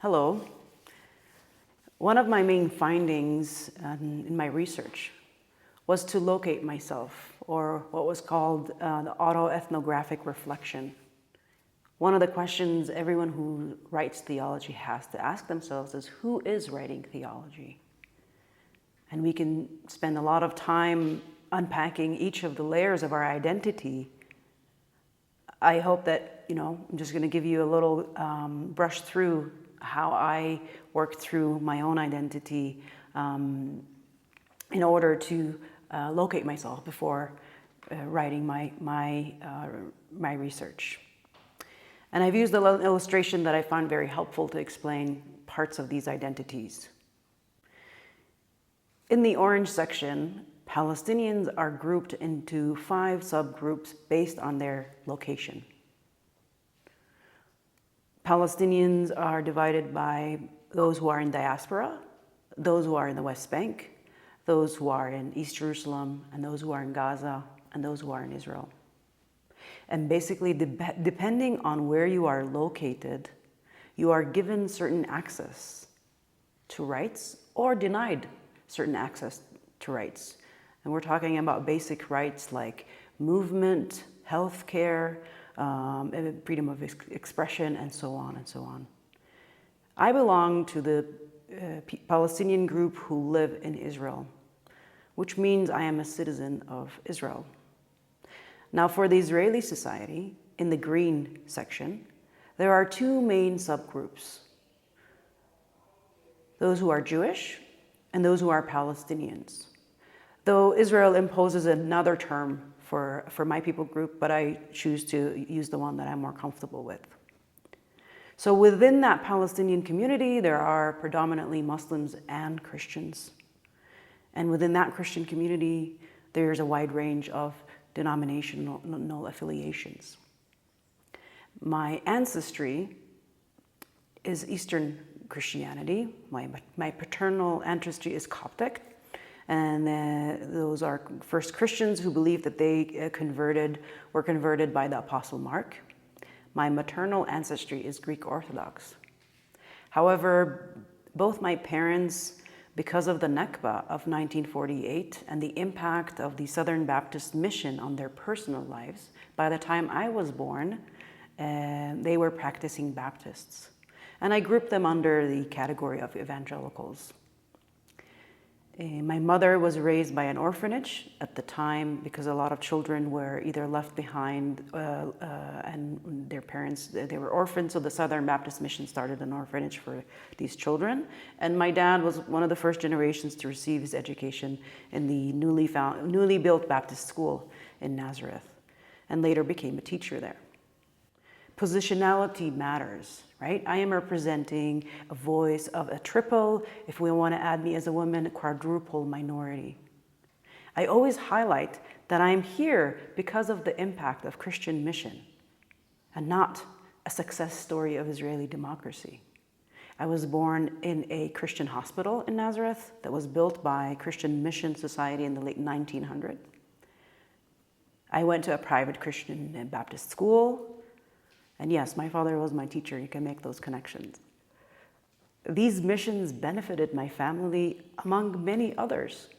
Hello. One of my main findings in my research was to locate myself, or what was called the autoethnographic reflection. One of the questions everyone who writes theology has to ask themselves is, who is writing theology? And we can spend a lot of time unpacking each of the layers of our identity. I hope that, I'm just going to give you a little brush through how I work through my own identity in order to locate myself before writing my research. And I've used an illustration that I found very helpful to explain parts of these identities. In the orange section, Palestinians are grouped into 5 subgroups based on their location. Palestinians are divided by those who are in diaspora, those who are in the West Bank, those who are in East Jerusalem, and those who are in Gaza, and those who are in Israel. And basically, depending on where you are located, you are given certain access to rights or denied certain access to rights. And we're talking about basic rights like movement, health care, freedom of expression, and so on and so on. I belong to the Palestinian group who live in Israel, which means I am a citizen of Israel. Now, for the Israeli society, in the green section, there are 2 main subgroups: those who are Jewish and those who are Palestinians. Though Israel imposes another term for my people group, but I choose to use the one that I'm more comfortable with. So within that Palestinian community, there are predominantly Muslims and Christians. And within that Christian community, there's a wide range of denominational affiliations. My ancestry is Eastern Christianity. My paternal ancestry is Coptic. And those are first Christians who believe that they were converted by the Apostle Mark. My maternal ancestry is Greek Orthodox. However, both my parents, because of the Nakba of 1948 and the impact of the Southern Baptist mission on their personal lives, by the time I was born, they were practicing Baptists. And I grouped them under the category of evangelicals. My mother was raised by an orphanage at the time because a lot of children were either left behind and their parents, they were orphans, so the Southern Baptist Mission started an orphanage for these children. And my dad was one of the first generations to receive his education in the newly built Baptist school in Nazareth, and later became a teacher there. Positionality matters, right? I am representing a voice of a triple, if we want to add me as a woman, a quadruple minority. I always highlight that I'm here because of the impact of Christian mission and not a success story of Israeli democracy. I was born in a Christian hospital in Nazareth that was built by Christian Mission Society in the late 1900s. I went to a private Christian Baptist school. And yes, my father was my teacher. You can make those connections. These missions benefited my family among many others.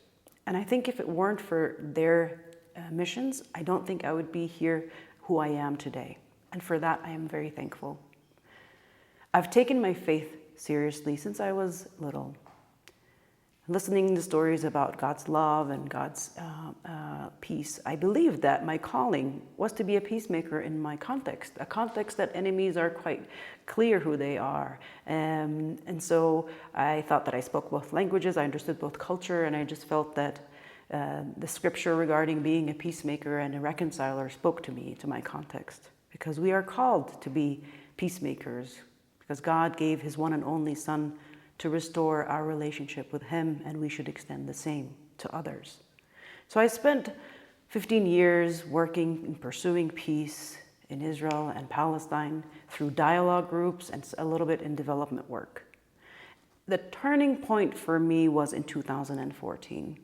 And I think if it weren't for their missions, I don't think I would be here who I am today. And for that, I am very thankful. I've taken my faith seriously since I was little. Listening to stories about God's love and God's peace, I believed that my calling was to be a peacemaker in my context, a context that enemies are quite clear who they are. And so I thought that I spoke both languages, I understood both culture, and I just felt that the scripture regarding being a peacemaker and a reconciler spoke to me, to my context, because we are called to be peacemakers, because God gave his one and only Son to restore our relationship with him, and we should extend the same to others. So I spent 15 years working and pursuing peace in Israel and Palestine through dialogue groups and a little bit in development work. The turning point for me was in 2014.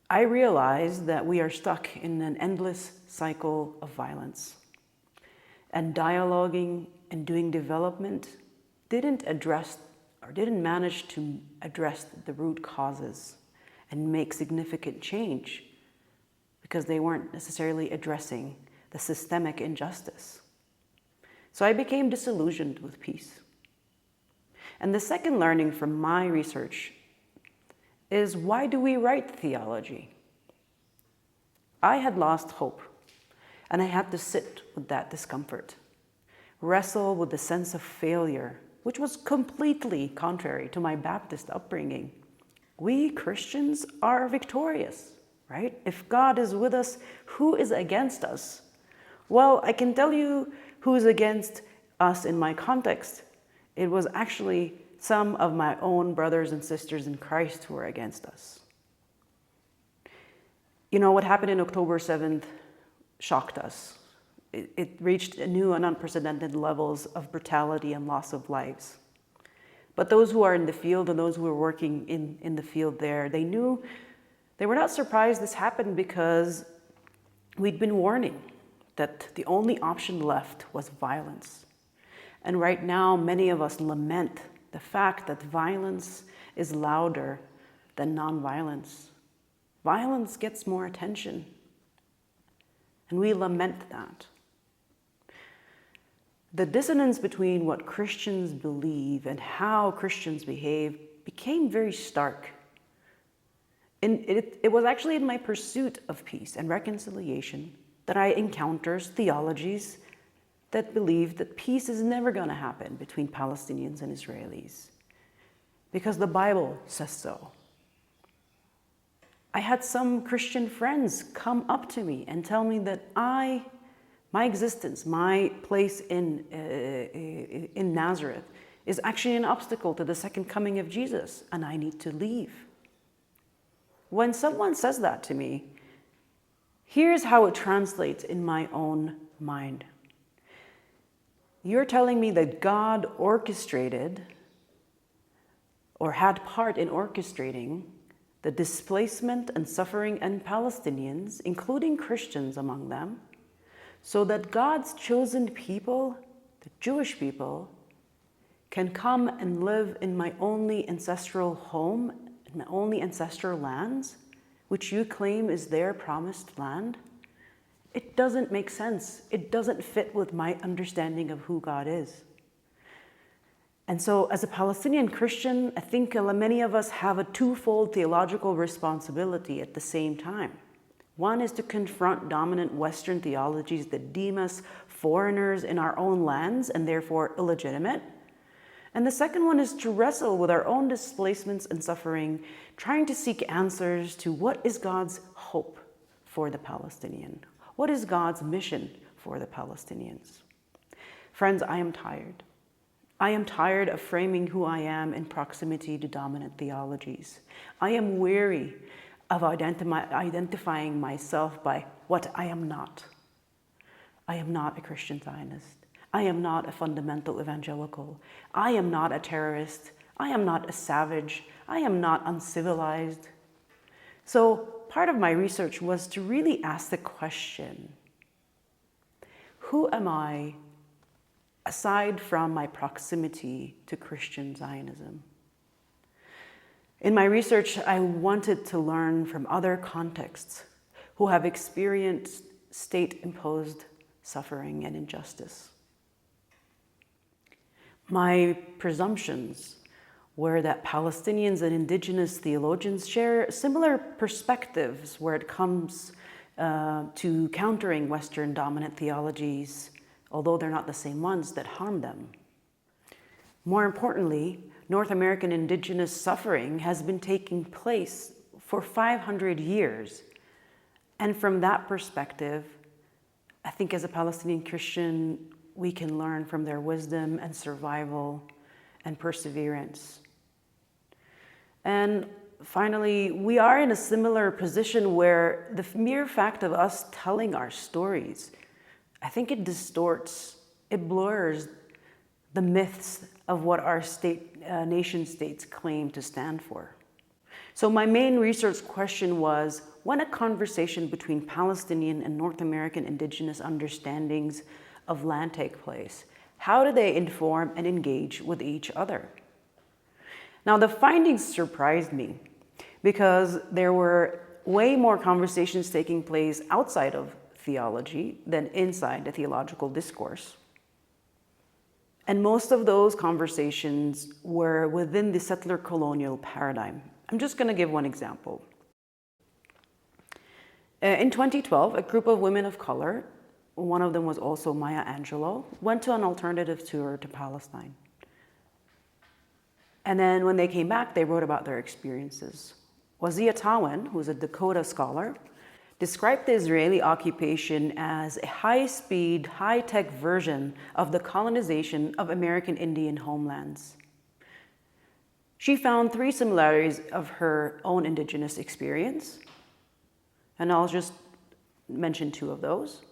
I realized that we are stuck in an endless cycle of violence. And dialoguing and doing development didn't manage to address the root causes and make significant change because they weren't necessarily addressing the systemic injustice. So I became disillusioned with peace. And the second learning from my research is, why do we write theology? I had lost hope, and I had to sit with that discomfort, wrestle with the sense of failure, which was completely contrary to my Baptist upbringing. We Christians are victorious, right? If God is with us, who is against us? Well, I can tell you who is against us in my context. It was actually some of my own brothers and sisters in Christ who were against us. You know, what happened in October 7th shocked us. It reached new and unprecedented levels of brutality and loss of lives. But those who are in the field and those who are working in the field there, they were not surprised this happened because we'd been warning that the only option left was violence. And right now, many of us lament the fact that violence is louder than nonviolence. Violence gets more attention, and we lament that. The dissonance between what Christians believe and how Christians behave became very stark. And it was actually in my pursuit of peace and reconciliation that I encountered theologies that believe that peace is never going to happen between Palestinians and Israelis because the Bible says so. I had some Christian friends come up to me and tell me that my existence, my place in Nazareth is actually an obstacle to the second coming of Jesus, and I need to leave. When someone says that to me, here's how it translates in my own mind. You're telling me that God orchestrated or had part in orchestrating the displacement and suffering in Palestinians, including Christians among them, so that God's chosen people, the Jewish people, can come and live in my only ancestral home, in my only ancestral lands, which you claim is their promised land. It doesn't make sense. It doesn't fit with my understanding of who God is. And so as a Palestinian Christian, I think many of us have a twofold theological responsibility at the same time. One is to confront dominant Western theologies that deem us foreigners in our own lands and therefore illegitimate. And the second one is to wrestle with our own displacements and suffering, trying to seek answers to what is God's hope for the Palestinian? What is God's mission for the Palestinians? Friends, I am tired. I am tired of framing who I am in proximity to dominant theologies. I am weary of identifying myself by what I am not. I am not a Christian Zionist. I am not a fundamental evangelical. I am not a terrorist. I am not a savage. I am not uncivilized. So part of my research was to really ask the question, who am I aside from my proximity to Christian Zionism? In my research, I wanted to learn from other contexts who have experienced state-imposed suffering and injustice. My presumptions were that Palestinians and indigenous theologians share similar perspectives where it comes to countering Western dominant theologies, although they're not the same ones that harm them. More importantly, North American indigenous suffering has been taking place for 500 years. And from that perspective, I think as a Palestinian Christian, we can learn from their wisdom and survival and perseverance. And finally, we are in a similar position where the mere fact of us telling our stories, I think it distorts, it blurs the myths of what our nation states claim to stand for. So my main research question was, when a conversation between Palestinian and North American indigenous understandings of land take place, How do they inform and engage with each other? Now, the findings surprised me because there were way more conversations taking place outside of theology than inside the theological discourse. And most of those conversations were within the settler colonial paradigm. I'm just going to give one example. In 2012, a group of women of color, one of them was also Maya Angelou, went to an alternative tour to Palestine. And then when they came back, they wrote about their experiences. Wazia Tawen, who's a Dakota scholar, described the Israeli occupation as a high-speed, high-tech version of the colonization of American Indian homelands. She found 3 similarities of her own indigenous experience, and I'll just mention 2 of those.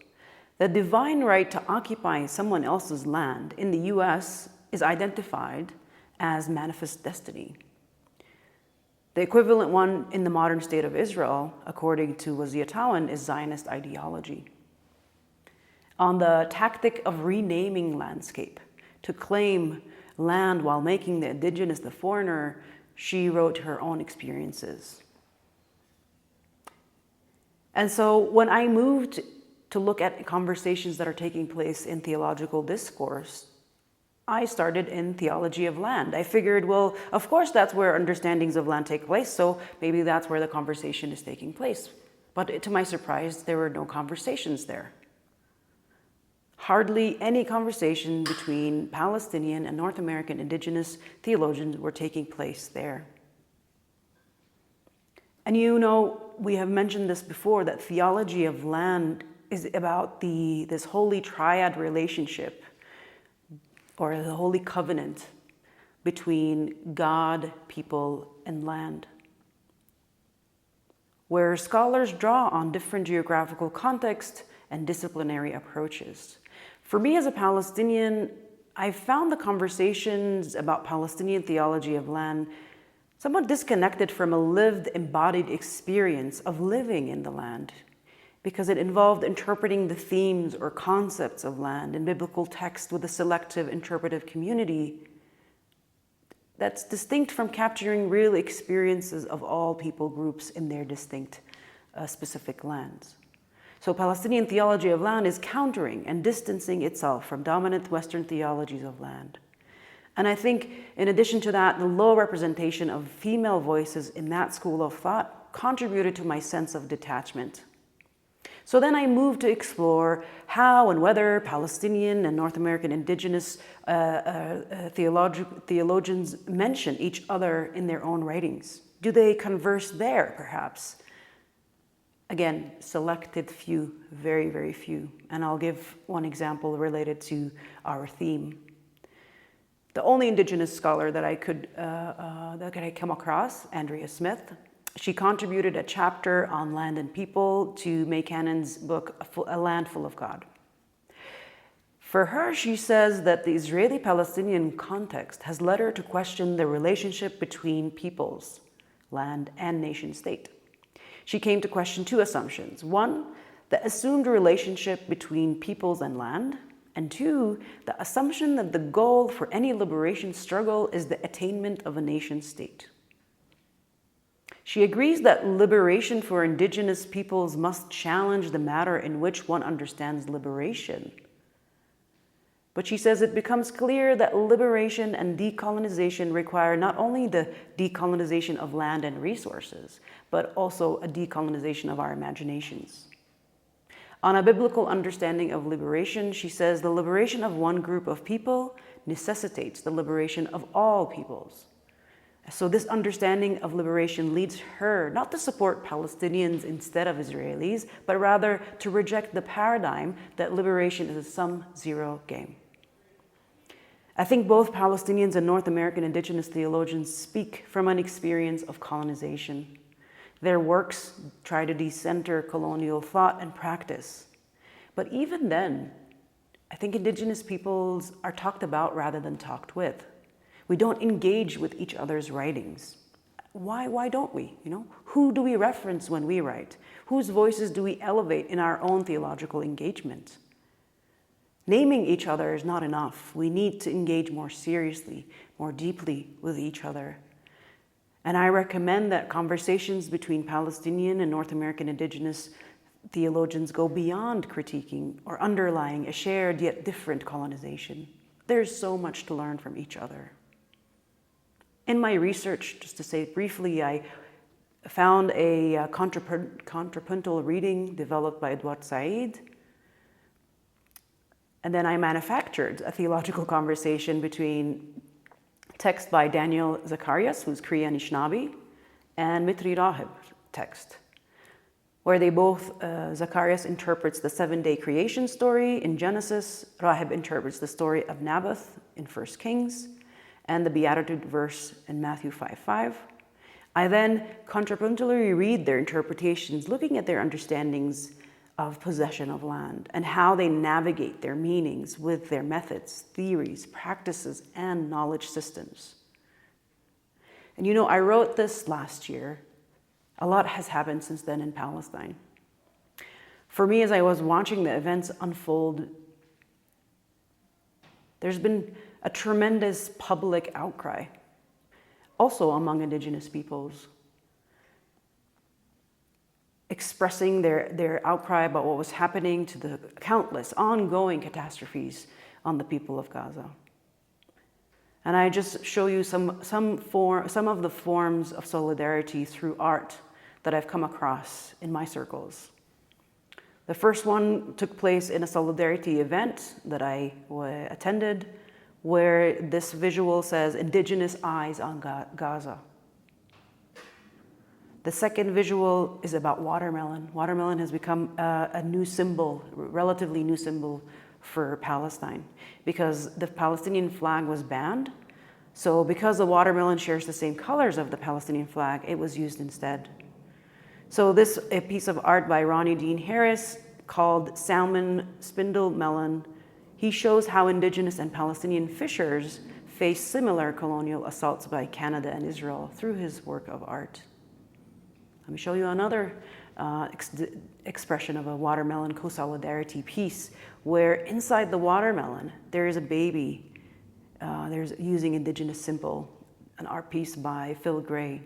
The divine right to occupy someone else's land in the US is identified as manifest destiny. The equivalent one in the modern state of Israel, according to Wazia Tawen, is Zionist ideology. On the tactic of renaming landscape, to claim land while making the indigenous the foreigner, she wrote her own experiences. And so when I moved to look at conversations that are taking place in theological discourse, I started in theology of land. I figured, well, of course that's where understandings of land take place, so maybe that's where the conversation is taking place. But to my surprise, there were no conversations there. Hardly any conversation between Palestinian and North American indigenous theologians were taking place there. And you know, we have mentioned this before, that theology of land is about this holy triad relationship, or the holy covenant between God, people, and land, where scholars draw on different geographical context and disciplinary approaches. For me as a Palestinian, I found the conversations about Palestinian theology of land somewhat disconnected from a lived, embodied experience of living in the land, because it involved interpreting the themes or concepts of land in biblical text with a selective interpretive community that's distinct from capturing real experiences of all people groups in their distinct specific lands. So Palestinian theology of land is countering and distancing itself from dominant Western theologies of land. And I think in addition to that, the low representation of female voices in that school of thought contributed to my sense of detachment. So then I moved to explore how and whether Palestinian and North American indigenous theologians mention each other in their own writings. Do they converse there, perhaps? Again, selected few, very, very few. And I'll give one example related to our theme. The only indigenous scholar that I could come across, Andrea Smith, she contributed a chapter on land and people to May Cannon's book, A Land Full of God. For her, she says that the Israeli-Palestinian context has led her to question the relationship between peoples, land, and nation state. She came to question 2 assumptions. 1, the assumed relationship between peoples and land, and 2, the assumption that the goal for any liberation struggle is the attainment of a nation state. She agrees that liberation for indigenous peoples must challenge the manner in which one understands liberation. But she says it becomes clear that liberation and decolonization require not only the decolonization of land and resources, but also a decolonization of our imaginations. On a biblical understanding of liberation, she says the liberation of one group of people necessitates the liberation of all peoples. So this understanding of liberation leads her not to support Palestinians instead of Israelis, but rather to reject the paradigm that liberation is a sum-zero game. I think both Palestinians and North American indigenous theologians speak from an experience of colonization. Their works try to decenter colonial thought and practice. But even then, I think indigenous peoples are talked about rather than talked with. We don't engage with each other's writings. Why don't we? Who do we reference when we write? Whose voices do we elevate in our own theological engagement? Naming each other is not enough. We need to engage more seriously, more deeply with each other. And I recommend that conversations between Palestinian and North American indigenous theologians go beyond critiquing or underlying a shared yet different colonization. There's so much to learn from each other. In my research, just to say briefly, I found a contrapuntal reading developed by Edward Said. And then I manufactured a theological conversation between text by Daniel Zacharias, who's Kriya Anishinaabe, and Mitri Rahib text, where they both, Zacharias interprets the 7-day creation story in Genesis, Rahib interprets the story of Naboth in 1 Kings, and the Beatitude verse in Matthew 5:5. I then contrapuntally read their interpretations, looking at their understandings of possession of land and how they navigate their meanings with their methods, theories, practices, and knowledge systems. And you know, I wrote this last year. A lot has happened since then in Palestine. For me, as I was watching the events unfold, there's been a tremendous public outcry, also among indigenous peoples, expressing their outcry about what was happening to the countless ongoing catastrophes on the people of Gaza. And I just show you some of the forms of solidarity through art that I've come across in my circles. The first one took place in a solidarity event that I attended, where this visual says, "Indigenous Eyes on Gaza." The second visual is about watermelon. Watermelon has become a new symbol, relatively new symbol for Palestine, because the Palestinian flag was banned. So because the watermelon shares the same colors of the Palestinian flag, it was used instead. So this a piece of art by Ronnie Dean Harris called Salmon Spindle Melon. He shows how indigenous and Palestinian fishers face similar colonial assaults by Canada and Israel through his work of art. Let me show you another expression of a watermelon co-solidarity piece, where inside the watermelon there is a baby. There's using indigenous symbol, an art piece by Phil Gray.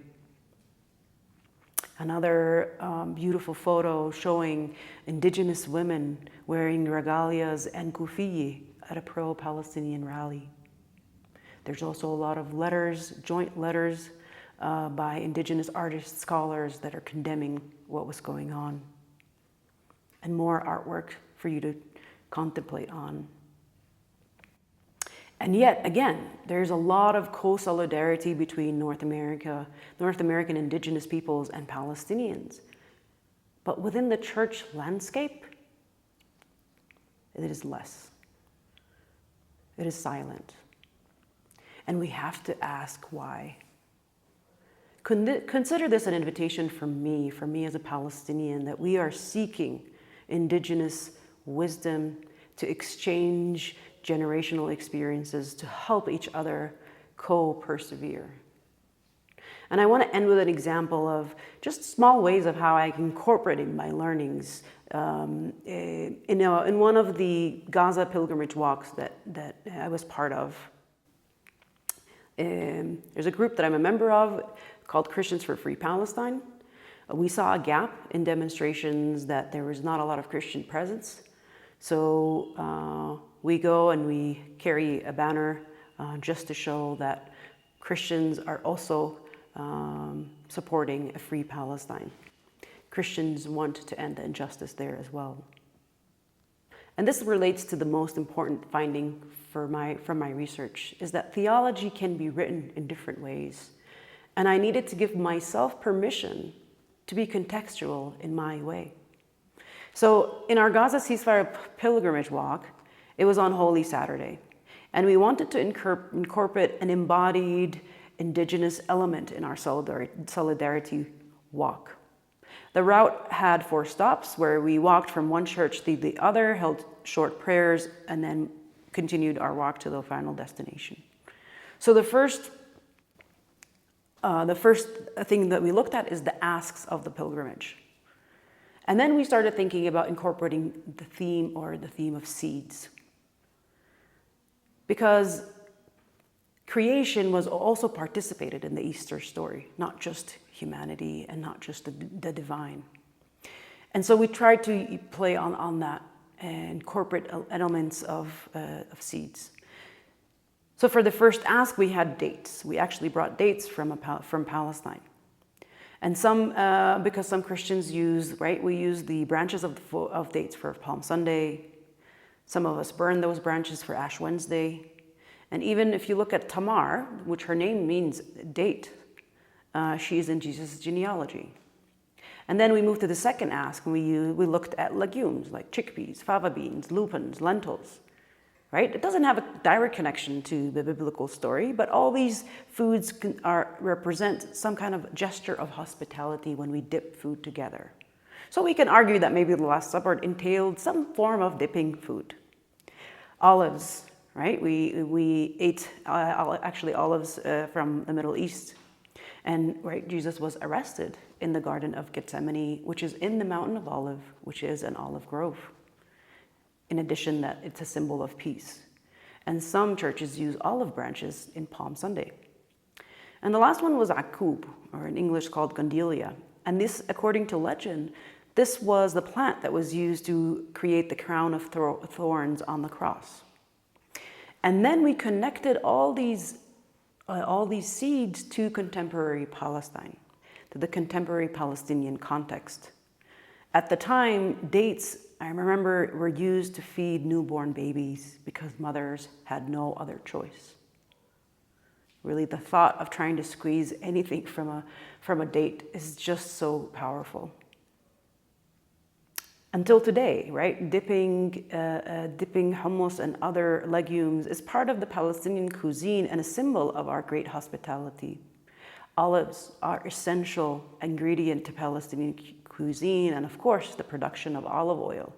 Another beautiful photo showing indigenous women wearing regalias and kufiyi at a pro-Palestinian rally. There's also a lot of letters, joint letters by indigenous artists, scholars that are condemning what was going on. And more artwork for you to contemplate on. And yet, again, there's a lot of co-solidarity between North American indigenous peoples and Palestinians. But within the church landscape, it is less. It is silent. And we have to ask why. Consider this an invitation for me as a Palestinian, that we are seeking indigenous wisdom to exchange generational experiences to help each other co-persevere. And I want to end with an example of just small ways of how I incorporated my learnings in one of the Gaza pilgrimage walks that I was part of. There's a group that I'm a member of called Christians for Free Palestine. We saw a gap in demonstrations that there was not a lot of Christian presence. So we go and we carry a banner just to show that Christians are also supporting a free Palestine. Christians want to end the injustice there as well. And this relates to the most important finding from my research, is that theology can be written in different ways. And I needed to give myself permission to be contextual in my way. So in our Gaza ceasefire pilgrimage walk, it was on Holy Saturday, and we wanted to incorporate an embodied indigenous element in our solidarity walk. The route had 4 stops where we walked from one church to the other, held short prayers, and then continued our walk to the final destination. So the first thing that we looked at is the asks of the pilgrimage. And then we started thinking about incorporating the theme of seeds. because creation was also participated in the Easter story, not just humanity and not just the divine. And so we tried to play on that and incorporate elements of seeds. So for the first ask, we had dates. We actually brought dates from Palestine. And because some Christians use, we use the branches of dates for Palm Sunday. Some of us burn those branches for Ash Wednesday. And even if you look at Tamar, which her name means date, she is in Jesus' genealogy. And then we moved to the second ask, and we looked at legumes like chickpeas, fava beans, lupins, lentils. Right? It doesn't have a direct connection to the biblical story, but all these foods represent some kind of gesture of hospitality when we dip food together. So we can argue that maybe the Last Supper entailed some form of dipping food. Olives, right? We ate actually olives from the Middle East. And Jesus was arrested in the Garden of Gethsemane, which is in the Mountain of Olive, which is an olive grove. In addition, that it's a symbol of peace. And some churches use olive branches in Palm Sunday. And the last one was akub, or in English called gondelia. And this, according to legend, this was the plant that was used to create the crown of thorns on the cross. And then we connected all these seeds to contemporary Palestine, to the contemporary Palestinian context. At the time, dates, I remember, were used to feed newborn babies because mothers had no other choice. Really, the thought of trying to squeeze anything from a date is just so powerful. Until today, right? Dipping hummus and other legumes is part of the Palestinian cuisine and a symbol of our great hospitality. Olives are essential ingredient to Palestinian cuisine, and of course, the production of olive oil.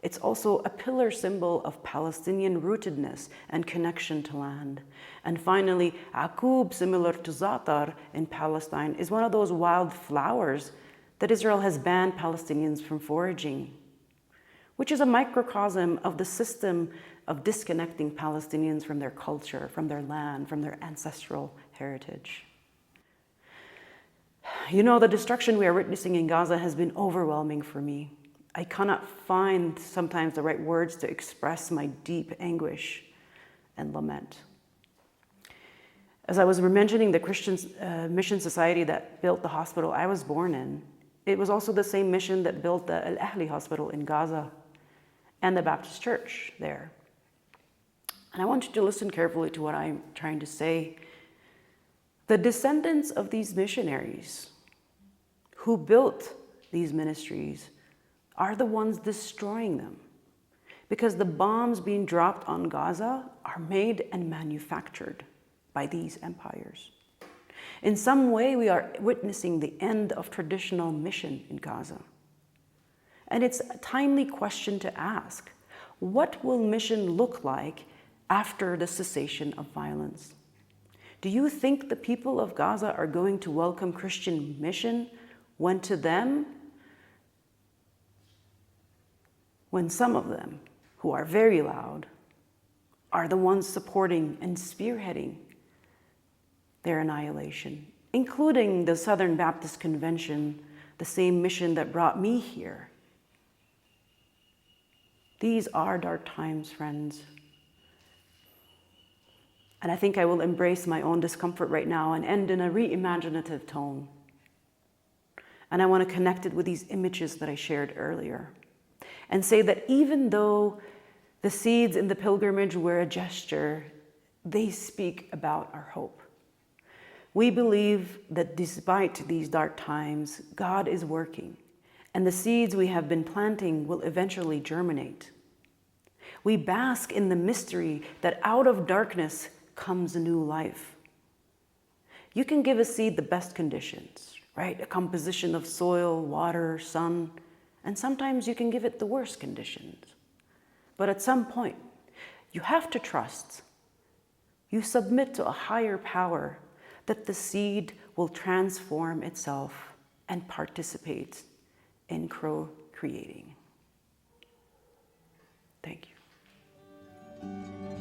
It's also a pillar symbol of Palestinian rootedness and connection to land. And finally, akub, similar to za'atar in Palestine, is one of those wild flowers that Israel has banned Palestinians from foraging, which is a microcosm of the system of disconnecting Palestinians from their culture, from their land, from their ancestral heritage. You know, the destruction we are witnessing in Gaza has been overwhelming for me. I cannot find sometimes the right words to express my deep anguish and lament. As I was mentioning the Christian mission society that built the hospital I was born in, it was also the same mission that built the Al-Ahli hospital in Gaza and the Baptist church there. And I want you to listen carefully to what I'm trying to say. The descendants of these missionaries who built these ministries are the ones destroying them, because the bombs being dropped on Gaza are made and manufactured by these empires. In some way, we are witnessing the end of traditional mission in Gaza. And it's a timely question to ask. What will mission look like after the cessation of violence? Do you think the people of Gaza are going to welcome Christian mission when some of them, who are very loud, are the ones supporting and spearheading their annihilation, including the Southern Baptist Convention, the same mission that brought me here? These are dark times, friends. And I think I will embrace my own discomfort right now and end in a reimaginative tone. And I want to connect it with these images that I shared earlier and say that even though the seeds in the pilgrimage were a gesture, they speak about our hope. We believe that despite these dark times, God is working, and the seeds we have been planting will eventually germinate. We bask in the mystery that out of darkness comes a new life. You can give a seed the best conditions, right? A composition of soil, water, sun, and sometimes you can give it the worst conditions. But at some point, you have to trust. You submit to a higher power that the seed will transform itself and participate in creating. Thank you.